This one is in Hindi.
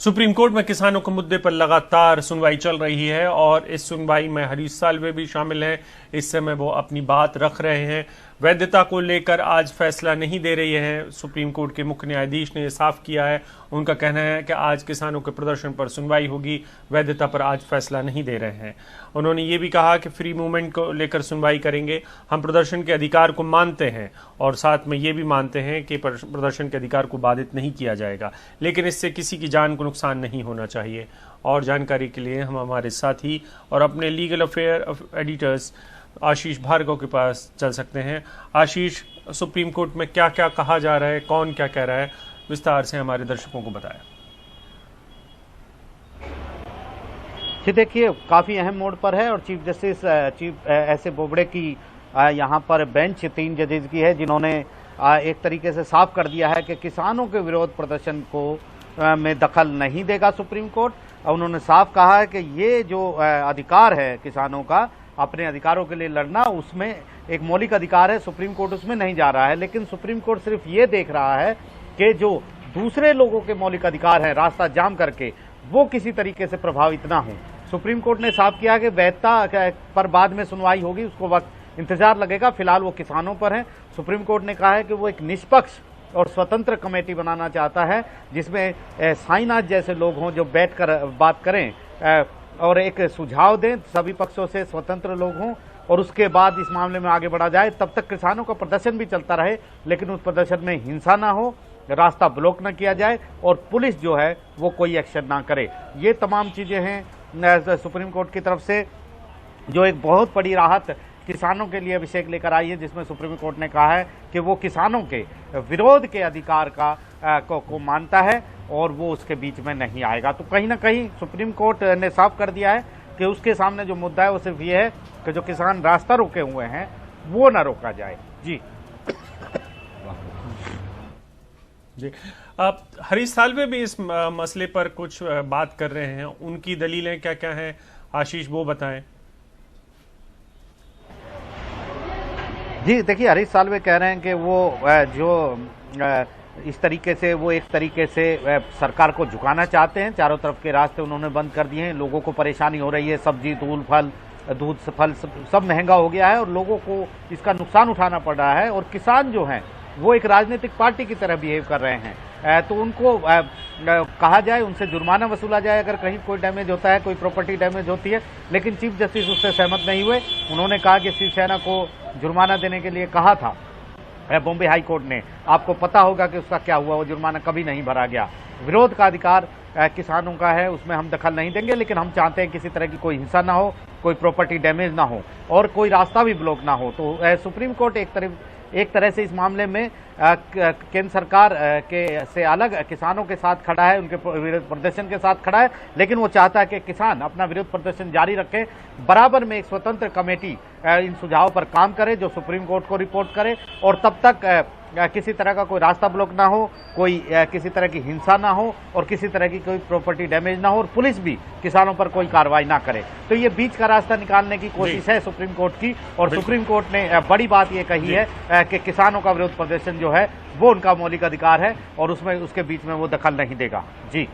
सुप्रीम कोर्ट में किसानों के मुद्दे पर लगातार सुनवाई चल रही है और इस सुनवाई में हरीश साल्वे भी शामिल हैं। इस समय वो अपनी बात रख रहे हैं। वैधता को लेकर आज फैसला नहीं दे रही है। सुप्रीम कोर्ट के मुख्य न्यायाधीश ने यह साफ किया है। उनका कहना है कि आज किसानों के प्रदर्शन पर सुनवाई होगी, वैधता पर आज फैसला नहीं दे रहे हैं। उन्होंने ये भी कहा कि फ्री मूवमेंट को लेकर सुनवाई करेंगे। हम प्रदर्शन के अधिकार को मानते हैं और साथ में ये भी मानते हैं कि प्रदर्शन के अधिकार को बाधित नहीं किया जाएगा, लेकिन इससे किसी की जान को नुकसान नहीं होना चाहिए। और जानकारी के लिए हम हमारे साथी और अपने लीगल अफेयर एडिटर्स आशीष भार्गव के पास चल सकते हैं। आशीष, सुप्रीम कोर्ट में क्या क्या कहा जा रहा है, कौन क्या कह रहा है, विस्तार से हमारे दर्शकों को बताया। जी देखिए, काफी अहम मोड़ पर है और चीफ जस्टिस एस.ए. बोबड़े की यहाँ पर बेंच 3 जजेस की है, जिन्होंने एक तरीके से साफ कर दिया है कि किसानों के विरोध प्रदर्शन को में दखल नहीं देगा सुप्रीम कोर्ट। उन्होंने साफ कहा है कि ये जो अधिकार है किसानों का अपने अधिकारों के लिए लड़ना, उसमें एक मौलिक अधिकार है, सुप्रीम कोर्ट उसमें नहीं जा रहा है। लेकिन सुप्रीम कोर्ट सिर्फ ये देख रहा है कि जो दूसरे लोगों के मौलिक अधिकार है रास्ता जाम करके, वो किसी तरीके से प्रभावित ना हो। सुप्रीम कोर्ट ने साफ किया कि वैधता पर बाद में सुनवाई होगी, उसको वक्त इंतजार लगेगा, फिलहाल वो किसानों पर है। सुप्रीम कोर्ट ने कहा है कि वो एक निष्पक्ष और स्वतंत्र कमेटी बनाना चाहता है, जिसमें साईनाथ जैसे लोग हों जो बैठकर बात करें और एक सुझाव दें, सभी पक्षों से स्वतंत्र लोग हों, और उसके बाद इस मामले में आगे बढ़ा जाए। तब तक किसानों का प्रदर्शन भी चलता रहे, लेकिन उस प्रदर्शन में हिंसा ना हो, रास्ता ब्लॉक न किया जाए और पुलिस जो है वो कोई एक्शन ना करे। ये तमाम चीजें हैं सुप्रीम कोर्ट की तरफ से, जो एक बहुत बड़ी राहत किसानों के लिए अभिषेक लेकर आई है, जिसमें सुप्रीम कोर्ट ने कहा है कि वो किसानों के विरोध के अधिकार को मानता है और वो उसके बीच में नहीं आएगा। तो कहीं ना कहीं सुप्रीम कोर्ट ने साफ कर दिया है कि उसके सामने जो मुद्दा है वो सिर्फ ये है कि जो किसान रास्ता रोके हुए हैं वो ना रोका जाए। जी जी, अब हरीश साल्वे भी इस मसले पर कुछ बात कर रहे हैं, उनकी दलीलें क्या क्या हैं, आशीष वो बताएं। जी देखिए, हरीश साल्वे कह रहे हैं कि वो इस तरीके से वो एक तरीके से सरकार को झुकाना चाहते हैं। चारों तरफ के रास्ते उन्होंने बंद कर दिए हैं, लोगों को परेशानी हो रही है, सब्जी दूध फल सब महंगा हो गया है और लोगों को इसका नुकसान उठाना पड़ रहा है। और किसान जो हैं वो एक राजनीतिक पार्टी की तरह बिहेव कर रहे हैं, तो उनको कहा जाए, उनसे जुर्माना वसूला जाए अगर कहीं कोई डैमेज होता है, कोई प्रॉपर्टी डैमेज होती है। लेकिन चीफ जस्टिस उससे सहमत नहीं हुए। उन्होंने कहा कि शिवसेना को जुर्माना देने के लिए कहा था बॉम्बे हाई कोर्ट ने, आपको पता होगा कि उसका क्या हुआ, वो जुर्माना कभी नहीं भरा गया। विरोध का अधिकार किसानों का है, उसमें हम दखल नहीं देंगे, लेकिन हम चाहते हैं किसी तरह की कोई हिंसा ना हो, कोई प्रॉपर्टी डैमेज ना हो और कोई रास्ता भी ब्लॉक ना हो। तो सुप्रीम कोर्ट एक तरह से इस मामले में केंद्र सरकार से अलग किसानों के साथ खड़ा है, उनके विरोध प्रदर्शन के साथ खड़ा है, लेकिन वो चाहता है कि किसान अपना विरोध प्रदर्शन जारी रखें, बराबर में एक स्वतंत्र कमेटी इन सुझावों पर काम करे, जो सुप्रीम कोर्ट को रिपोर्ट करे, और तब तक किसी तरह का कोई रास्ता ब्लॉक ना हो, कोई किसी तरह की हिंसा ना हो और किसी तरह की कोई प्रॉपर्टी डैमेज ना हो, और पुलिस भी किसानों पर कोई कार्रवाई ना करे। तो ये बीच का रास्ता निकालने की कोशिश है सुप्रीम कोर्ट की, और सुप्रीम कोर्ट ने बड़ी बात ये कही है कि किसानों का विरोध प्रदर्शन जो है वो उनका मौलिक अधिकार है और उसके बीच में वो दखल नहीं देगा। जी।